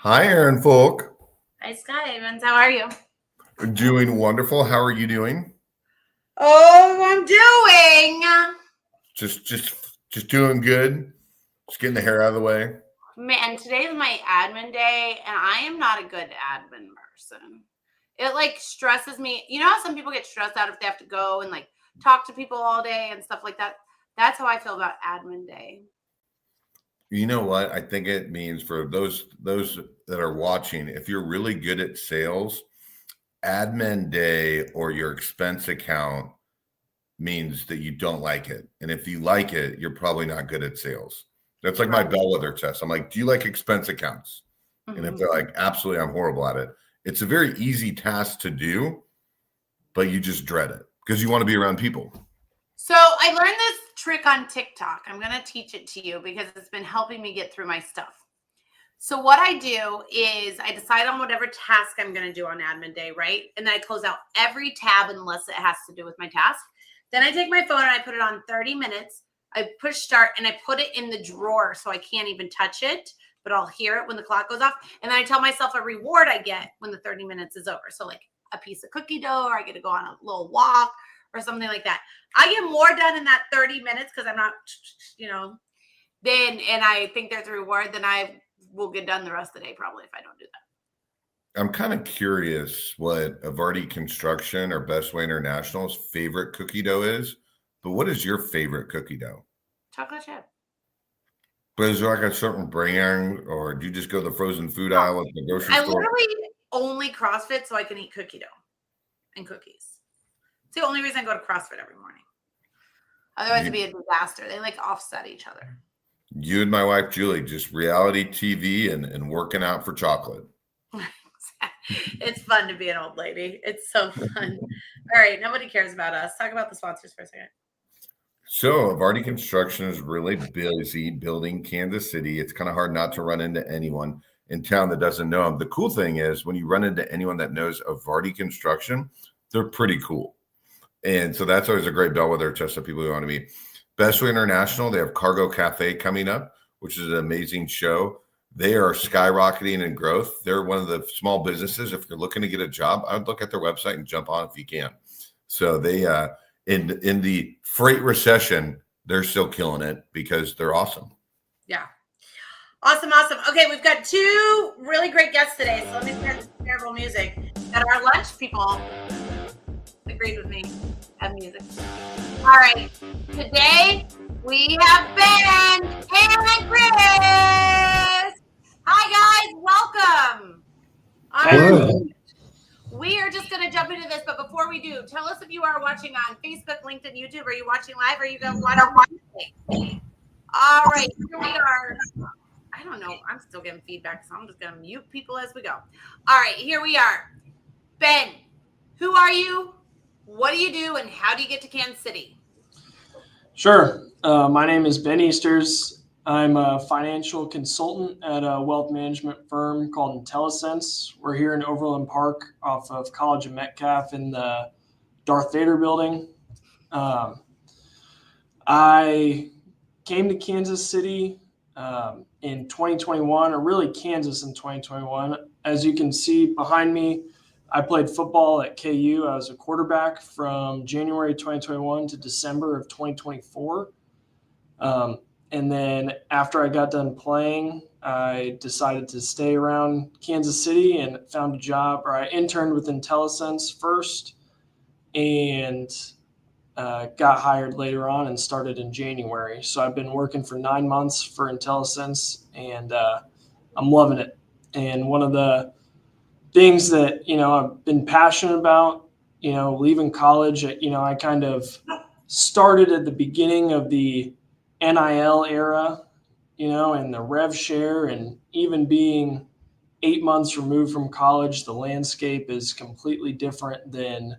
Hi, Aaron Fulk. Hi, Scott Evans. How are you? Doing wonderful. How are you doing? Oh, I'm doing. Just doing good. Just getting the hair out of the way. Man, today's my admin day, and I am not a good admin person. It stresses me. You know how some people get stressed out if they have to go and talk to people all day and stuff like that? That's how I feel about admin day. You know what? I think it means for those that are watching, if you're really good at sales, admin day or your expense account means that you don't like it. And if you like it, you're probably not good at sales. That's like my bellwether test. I'm like, do you like expense accounts? And if they're like, absolutely, I'm horrible at it. It's a very easy task to do, but you just dread it because you want to be around people. So I learned this trick on TikTok. I'm going to teach it to you because it's been helping me get through my stuff. So what I do is I decide on whatever task I'm going to do on admin day, right? And then I close out every tab unless it has to do with my task. Then I take my phone and I put it on 30 minutes. I push start and I put it in the drawer so I can't even touch it, but I'll hear it when the clock goes off. And then I tell myself a reward I get when the 30 minutes is over. So like a piece of cookie dough, or I get to go on a little walk or something like that. I get more done in that 30 minutes because I'm not, and I think there's a reward, then I will get done the rest of the day probably if I don't do that. I'm kind of curious what Evardy Construction or Bestway International's favorite cookie dough is, but what is your favorite cookie dough? Chocolate chip. But is there like a certain brand, or do you just go to the frozen food aisle at the grocery store? I literally only CrossFit so I can eat cookie dough and cookies. It's the only reason I go to CrossFit every morning. Otherwise, it'd be a disaster. They offset each other. You and my wife, Julie, just reality TV and working out for chocolate. It's fun to be an old lady. It's so fun. All right. Nobody cares about us. Talk about the sponsors for a second. So Evardy Construction is really busy building Kansas City. It's kind of hard not to run into anyone in town that doesn't know them. The cool thing is when you run into anyone that knows Evardy Construction, they're pretty cool. And so that's always a great bellwether test of people who want to be. Bestway International, they have Cargo Cafe coming up, which is an amazing show. They are skyrocketing in growth. They're one of the small businesses. If you're looking to get a job, I would look at their website and jump on if you can. So they, in the freight recession, they're still killing it because they're awesome. Yeah. Awesome. Okay, we've got two really great guests today. So let me start some terrible music. That our lunch people agreed with me. Have music. All right. Today we have Ben and Chris. Hi guys, welcome. Hello. We are just going to jump into this, but before we do, tell us if you are watching on Facebook, LinkedIn, YouTube. Are you watching live? Or are you going to watch on? All right, here we are. I don't know. I'm still getting feedback, so I'm just going to mute people as we go. All right, here we are. Ben, who are you? What do you do, and how do you get to Kansas City? Sure. My name is Ben Easters. I'm a financial consultant at a wealth management firm called Intellicents. We're here in Overland Park off of College of Metcalf in the Darth Vader building. I came to Kansas City in 2021, or really Kansas in 2021. As you can see behind me, I played football at KU. I was a quarterback from January 2021 to December of 2024. And then after I got done playing, I decided to stay around Kansas City and found a job, or I interned with Intellicents first and got hired later on and started in January. So I've been working for 9 months for Intellicents, and I'm loving it. And one of the things that, I've been passionate about, leaving college, I kind of started at the beginning of the NIL era, and the rev share, and even being 8 months removed from college, the landscape is completely different than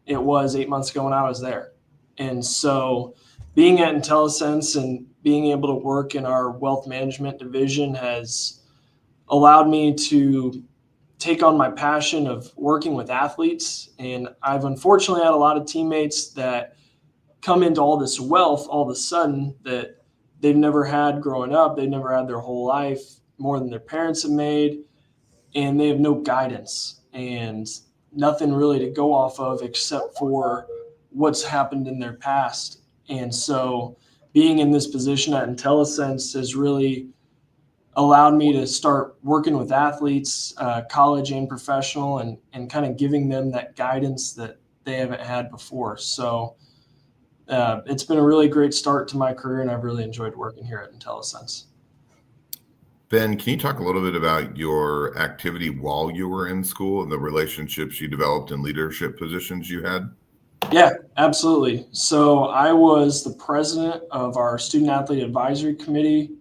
it was 8 months ago when I was there. And so being at Intellicents and being able to work in our wealth management division has allowed me to take on my passion of working with athletes. And I've unfortunately had a lot of teammates that come into all this wealth all of a sudden that they've never had growing up. They've never had their whole life. more than their parents have made, and they have no guidance and nothing really to go off of except for what's happened in their past. And so being in this position at Intellicents has really allowed me to start working with athletes, college and professional, and kind of giving them that guidance that they haven't had before. So it's been a really great start to my career, and I've really enjoyed working here at Intellicents. Ben, can you talk a little bit about your activity while you were in school and the relationships you developed in leadership positions you had? Yeah, absolutely. So I was the president of our student athlete advisory committee,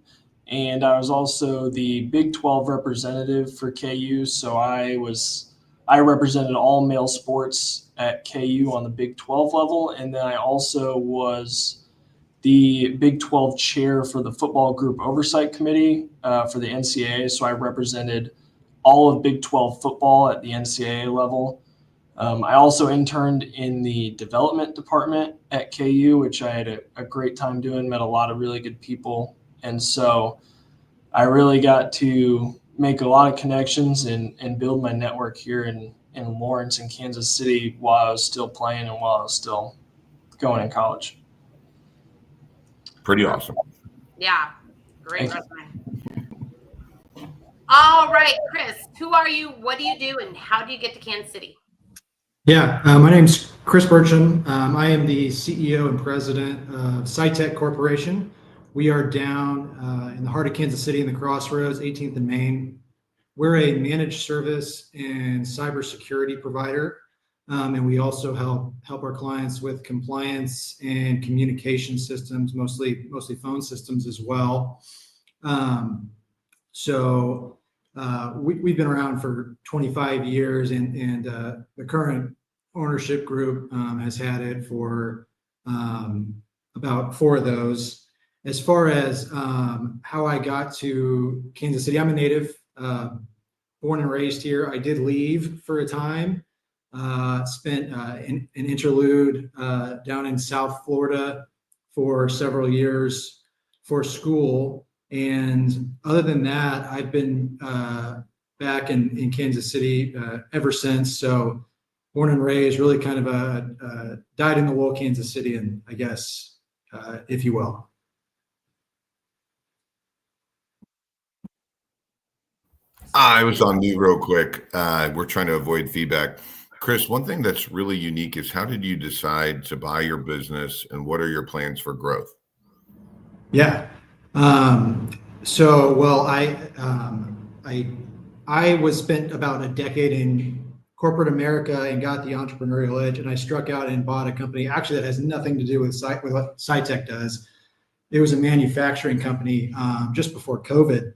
and I was also the Big 12 representative for KU. So I represented all male sports at KU on the Big 12 level, and then I also was the Big 12 chair for the football group oversight committee for the NCAA. So I represented all of Big 12 football at the NCAA level. I also interned in the development department at KU, which I had a great time doing, met a lot of really good people. And so I really got to make a lot of connections and build my network here in Lawrence and Kansas City while I was still playing and while I was still going in college. Pretty awesome. Yeah, great resume. All right, Chris, who are you? What do you do? And how do you get to Kansas City? Yeah, my name's Chris Burcham. I am the CEO and president of Cytek Corporation. We are down in the heart of Kansas City in the Crossroads, 18th and Main. We're a managed service and cybersecurity provider, and we also help our clients with compliance and communication systems, mostly phone systems as well. We've been around for 25 years, and the current ownership group has had it for about 4 of those. As far as how I got to Kansas City, I'm a native, born and raised here. I did leave for a time, spent an interlude down in South Florida for several years for school. And other than that, I've been back in Kansas City ever since. So born and raised, really kind of a dyed-in-the-wool Kansas City, and I guess, if you will. I was on mute real quick. We're trying to avoid feedback. Chris, one thing that's really unique is how did you decide to buy your business, and what are your plans for growth? Yeah. I was spent about a decade in corporate America and got the entrepreneurial edge, and I struck out and bought a company actually that has nothing to do with what Cytek does. It was a manufacturing company just before COVID.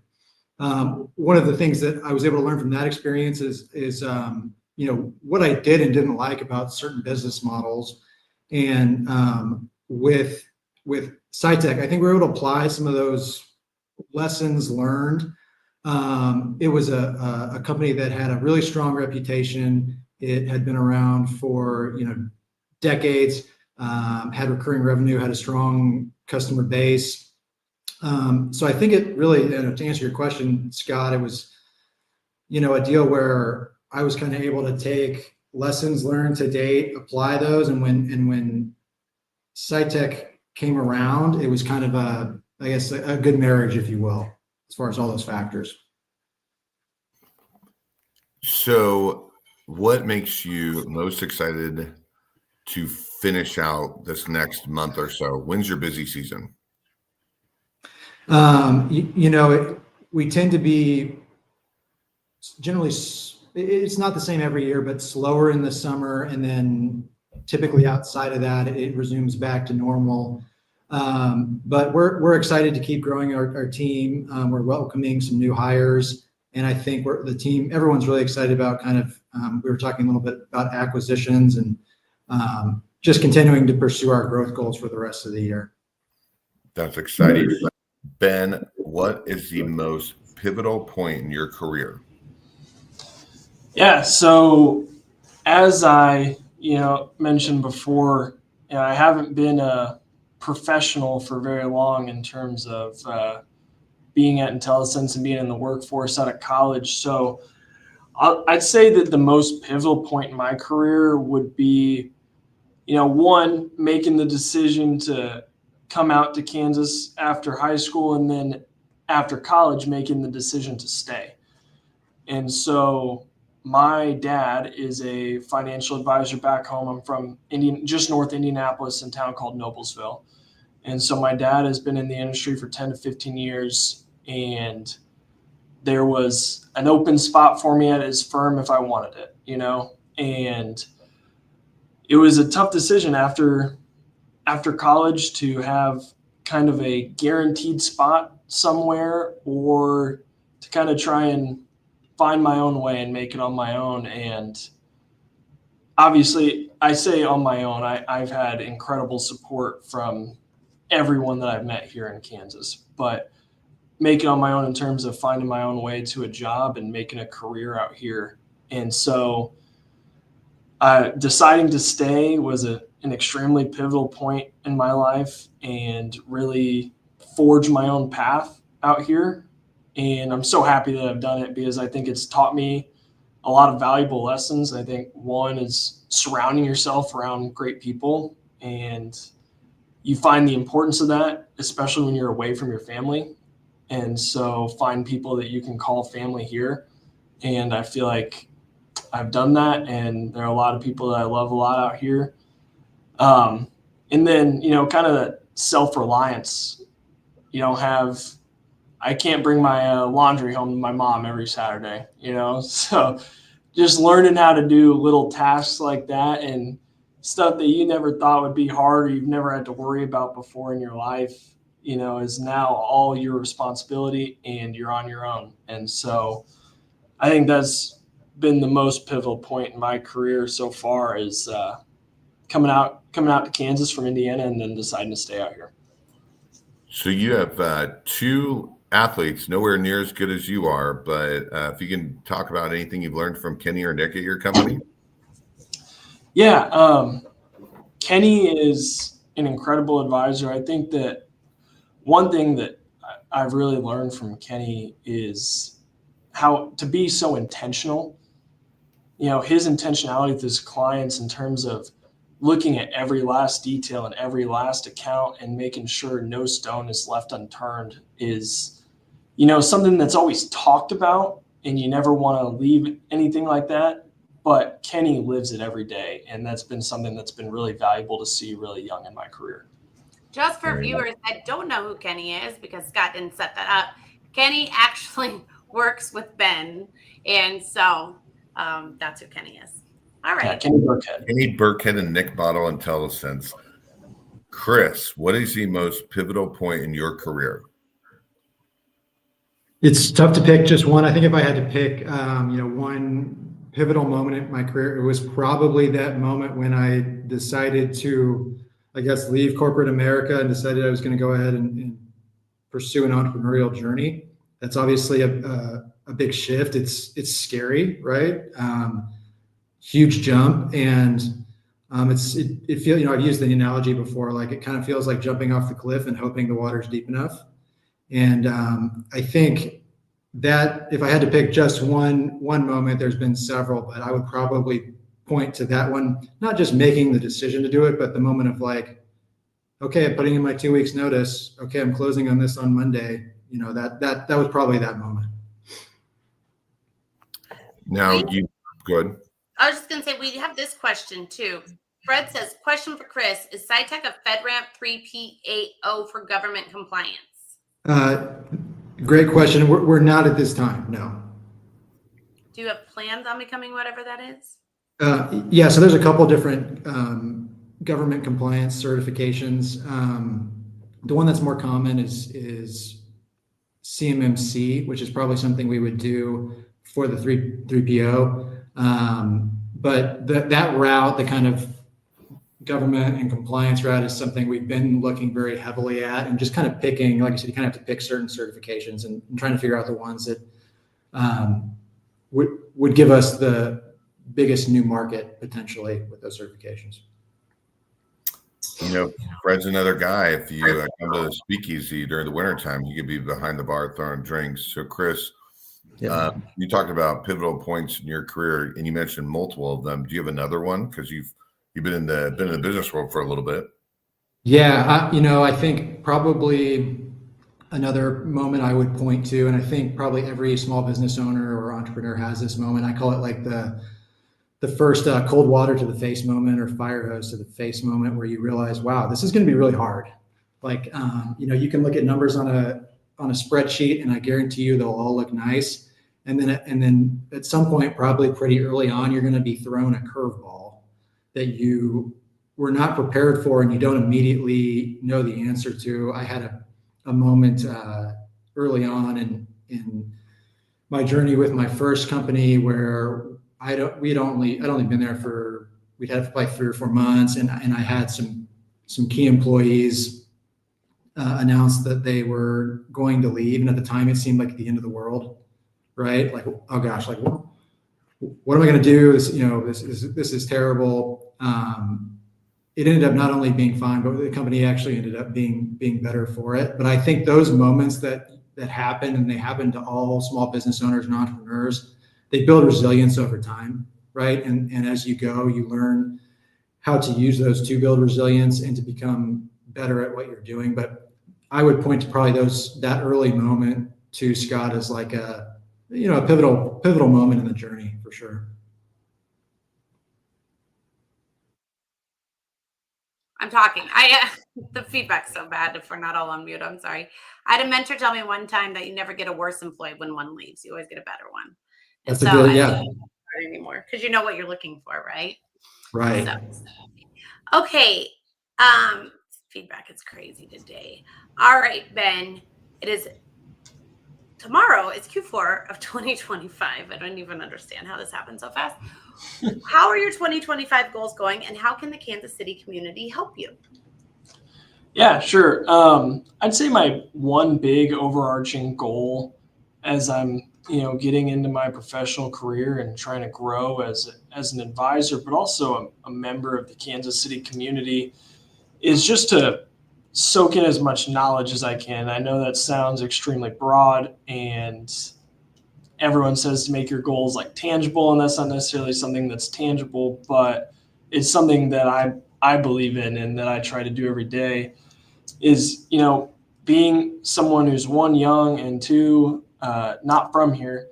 One of the things that I was able to learn from that experience is what I did and didn't like about certain business models. And with Cytek, I think we were able to apply some of those lessons learned. It was a company that had a really strong reputation. It had been around for decades, had recurring revenue, had a strong customer base. So I think it really, to answer your question, Scott, it was a deal where I was kind of able to take lessons learned to date, apply those, and when Cytek came around, it was kind of a good marriage, if you will, as far as all those factors. So what makes you most excited to finish out this next month or so? When's your busy season? We tend to be generally, it's not the same every year, but slower in the summer, and then typically outside of that, it resumes back to normal. But we're excited to keep growing our team. We're welcoming some new hires, and I think everyone's really excited about we were talking a little bit about acquisitions and just continuing to pursue our growth goals for the rest of the year. That's exciting. Ben, what is the most pivotal point in your career? Yeah, so as I mentioned before, I haven't been a professional for very long in terms of being at intellicents and being in the workforce out of college. So I'd say that the most pivotal point in my career would be, one, making the decision to come out to Kansas after high school, and then after college, making the decision to stay. And so my dad is a financial advisor back home. I'm from just north Indianapolis, in a town called Noblesville. And so my dad has been in the industry for 10 to 15 years, and there was an open spot for me at his firm if I wanted it, and it was a tough decision after college to have kind of a guaranteed spot somewhere, or to kind of try and find my own way and make it on my own. And obviously I say on my own, I've had incredible support from everyone that I've met here in Kansas, but make it on my own in terms of finding my own way to a job and making a career out here. And so deciding to stay was an extremely pivotal point in my life, and really forge my own path out here. And I'm so happy that I've done it, because I think it's taught me a lot of valuable lessons. I think one is surrounding yourself around great people, and you find the importance of that, especially when you're away from your family. And so find people that you can call family here. And I feel like I've done that, and there are a lot of people that I love a lot out here. And then, kind of that self-reliance. I can't bring my laundry home to my mom every Saturday, so just learning how to do little tasks like that, and stuff that you never thought would be hard, or you've never had to worry about before in your life, is now all your responsibility, and you're on your own. And so I think that's been the most pivotal point in my career so far, is coming out to Kansas from Indiana and then deciding to stay out here. So you have two athletes, nowhere near as good as you are, but if you can talk about anything you've learned from Kenny or Nick at your company. Yeah, Kenny is an incredible advisor. I think that one thing that I've really learned from Kenny is how to be so intentional. His intentionality with his clients in terms of looking at every last detail and every last account and making sure no stone is left unturned is, something that's always talked about, and you never want to leave anything like that. But Kenny lives it every day, and that's been something that's been really valuable to see really young in my career. Just for viewers that don't know who Kenny is, because Scott didn't set that up, Kenny actually works with Ben, and so that's who Kenny is. All right. Yeah, Kenny Burcham. Kenny Burcham and Nick Bottle, Intellicents. Chris, what is the most pivotal point in your career? It's tough to pick just one. I think if I had to pick, one pivotal moment in my career, it was probably that moment when I decided to, leave corporate America and decided I was going to go ahead and pursue an entrepreneurial journey. That's obviously a big shift. It's scary, right? Huge jump, and it feels, I've used the analogy before, like it kind of feels like jumping off the cliff and hoping the water's deep enough. And I think that if I had to pick just one moment, there's been several, but I would probably point to that one, not just making the decision to do it, but the moment of like, okay, I'm putting in my 2 weeks notice. Okay, I'm closing on this on Monday. That was probably that moment. Now you good. I was just going to say, we have this question too. Fred says, question for Chris, is Cytek a FedRAMP 3P80 for government compliance? Great question. We're not at this time, no. Do you have plans on becoming whatever that is? Yeah, so there's a couple different government compliance certifications. The one that's more common is CMMC, which is probably something we would do for the 3PO. But that route, the kind of government and compliance route, is something we've been looking very heavily at, and just kind of picking, like I said, you kind of have to pick certain certifications and trying to figure out the ones that would give us the biggest new market potentially with those certifications. Fred's another guy. If you come to the speakeasy during the wintertime, he could be behind the bar throwing drinks. So, Chris, you talked about pivotal points in your career, and you mentioned multiple of them. Do you have another one? Because you've been in the business world for a little bit. Yeah, I think probably another moment I would point to, and I think probably every small business owner or entrepreneur has this moment. I call it like the first cold water to the face moment, or fire hose to the face moment, where you realize, wow, this is going to be really hard. Like, you can look at numbers on a spreadsheet, and I guarantee you they'll all look nice. And then at some point, probably pretty early on, you're going to be thrown a curveball that you were not prepared for, and you don't immediately know the answer to. I had a moment early on in my journey with my first company where I'd only been there we'd had like 3 or 4 months, and I had some key employees announced that they were going to leave, and at the time it seemed like the end of the world, right? Like, oh gosh, like what am I going to do? This is terrible. It ended up not only being fine, but the company actually ended up being better for it. But I think those moments that happen, and they happen to all small business owners and entrepreneurs, they build resilience over time, right? And as you go, you learn how to use those to build resilience and to become better at what you're doing. But I would point to probably that early moment to Scott as like a pivotal moment in the journey for sure. I'm talking. The feedback's so bad if we're not all on mute. I'm sorry. I had a mentor tell me one time that you never get a worse employee when one leaves. You always get a better one. And that's a good, yeah. Anymore, because you know what you're looking for, right? Right. Okay. Feedback is crazy today. All right, Ben. Tomorrow is Q4 of 2025. I don't even understand how this happened so fast. How are your 2025 goals going, and how can the Kansas City community help you? Yeah, sure. I'd say my one big overarching goal as I'm, getting into my professional career and trying to grow as an advisor, but also a member of the Kansas City community, is just to soak in as much knowledge as I can. I know that sounds extremely broad, and everyone says to make your goals like tangible, and that's not necessarily something that's tangible, but it's something that I believe in and that I try to do every day. Is, being someone who's one, young, and two, not from here,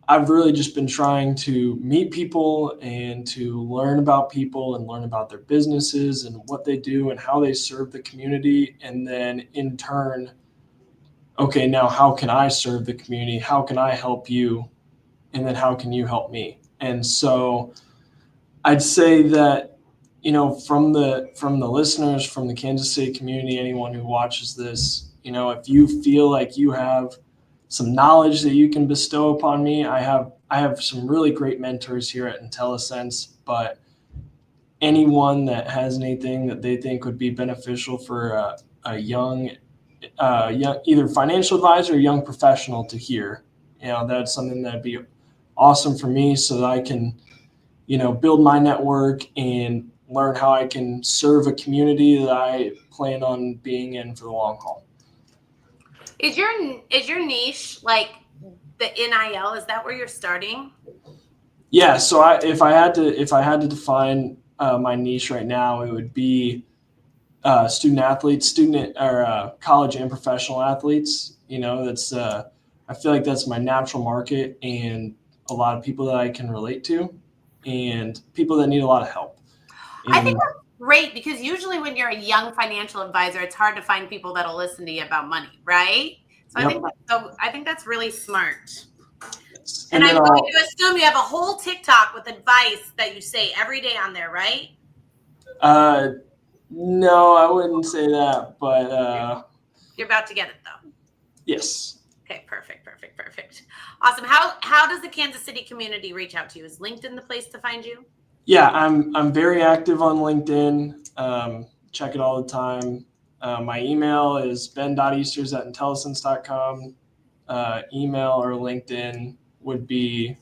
I've really just been trying to meet people and to learn about people and learn about their businesses and what they do and how they serve the community. And then in turn, okay, now how can I serve the community? How can I help you? And then how can you help me? And so I'd say that, from the listeners, from the Kansas City community, anyone who watches this, if you feel like you have some knowledge that you can bestow upon me, I have some really great mentors here at Intellicents, but anyone that has anything that they think would be beneficial for a young either financial advisor or young professional to hear, that's something that'd be awesome for me, so that I can, build my network and learn how I can serve a community that I plan on being in for the long haul. Is your niche like the NIL? Is that where you're starting? Yeah. So if I had to define my niche right now, it would be student athletes, college and professional athletes. That's I feel like that's my natural market, and a lot of people that I can relate to, and people that need a lot of help. I think that's great, because usually when you're a young financial advisor, it's hard to find people that'll listen to you about money, right? So yep. I think that's really smart. And I'm going to assume you have a whole TikTok with advice that you say every day on there, right? No, I wouldn't say that, but you're about to get it though. Yes. Okay, perfect. Awesome. How does the Kansas City community reach out to you? Is LinkedIn the place to find you? Yeah, I'm very active on LinkedIn. Check it all the time. My email is ben.easters@intellicents.com. Email or LinkedIn would be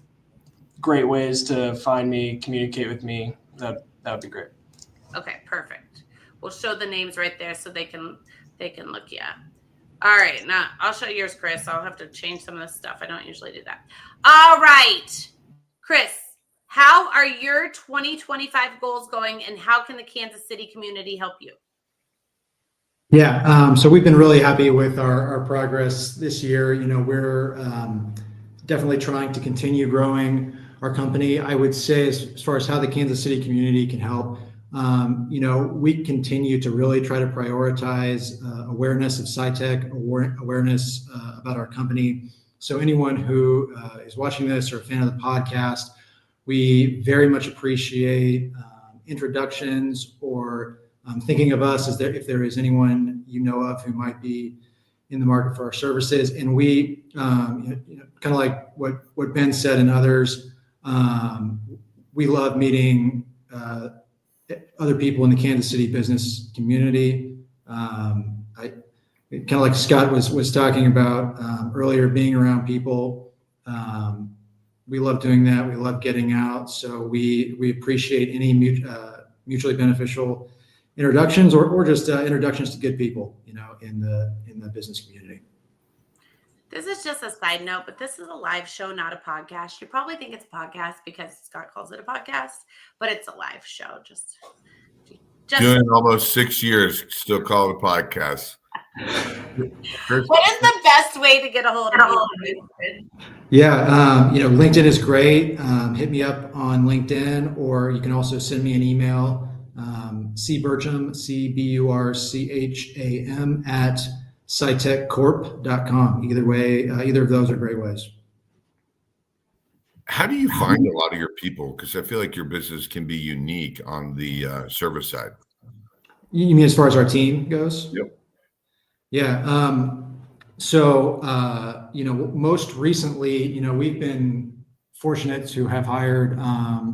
great ways to find me, communicate with me. That would be great. Okay, perfect. We'll show the names right there so they can look you up. All right, now I'll show yours, Chris. I'll have to change some of this stuff. I don't usually do that. All right, Chris, how are your 2025 goals going, and how can the Kansas City community help you? Yeah, so we've been really happy with our progress this year. You know, we're definitely trying to continue growing our company. I would say as far as how the Kansas City community can help, you know, we continue to really try to prioritize awareness of Cytek, awareness about our company. So anyone who is watching this or a fan of the podcast, we very much appreciate introductions or thinking of us as if there is anyone you know of who might be in the market for our services. And we, kind of like what Ben said and others, we love meeting other people in the Kansas City business community. Kind of like Scott was talking about earlier, being around people. We love doing that. We love getting out. So we appreciate any mutually beneficial introductions or just introductions to good people, you know, in the business community. This is just a side note, but this is a live show, not a podcast. You probably think it's a podcast because Scott calls it a podcast, but it's a live show. Just doing almost 6 years, still call it a podcast. What is the best way to get a hold of you? Yeah, you know, LinkedIn is great. Hit me up on LinkedIn, or you can also send me an email, cburcham, CBURCHAM at cytekcorp.com. Either way, either of those are great ways. How do you find a lot of your people? Because I feel like your business can be unique on the service side. You mean as far as our team goes? Yep. Yeah. So, you know, most recently, you know, we've been fortunate to have hired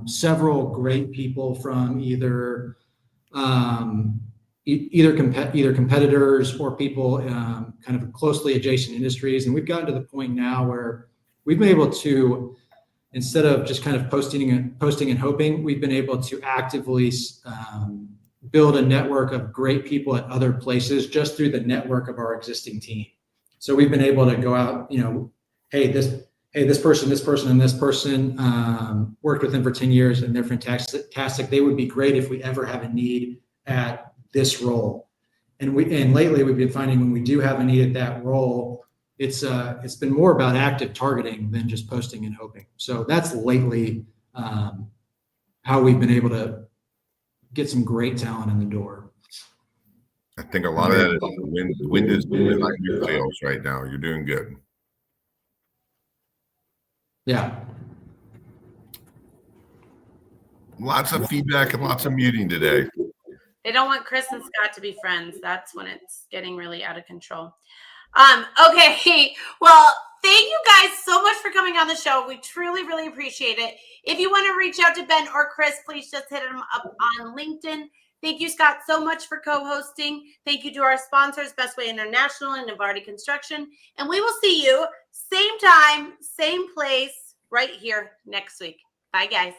several great people from either competitors or people kind of closely adjacent industries. And we've gotten to the point now where we've been able to, instead of just kind of posting and hoping, we've been able to actively build a network of great people at other places just through the network of our existing team. So we've been able to go out, you know, this person, and this person, worked with them for 10 years and they're fantastic. They would be great if we ever have a need at this role. And lately we've been finding when we do have a need at that role, it's been more about active targeting than just posting and hoping. So that's lately how we've been able to get some great talent in the door. I think a lot of that is the wind is behind your sails right now. You're doing good. Yeah. Lots of feedback and lots of muting today. They don't want Chris and Scott to be friends. That's when it's getting really out of control. Okay. Well, thank you guys so much for coming on the show. We truly, really appreciate it. If you want to reach out to Ben or Chris, please just hit them up on LinkedIn. Thank you, Scott, so much for co-hosting. Thank you to our sponsors, Bestway International and Evardy Construction. And we will see you same time, same place, right here next week. Bye, guys.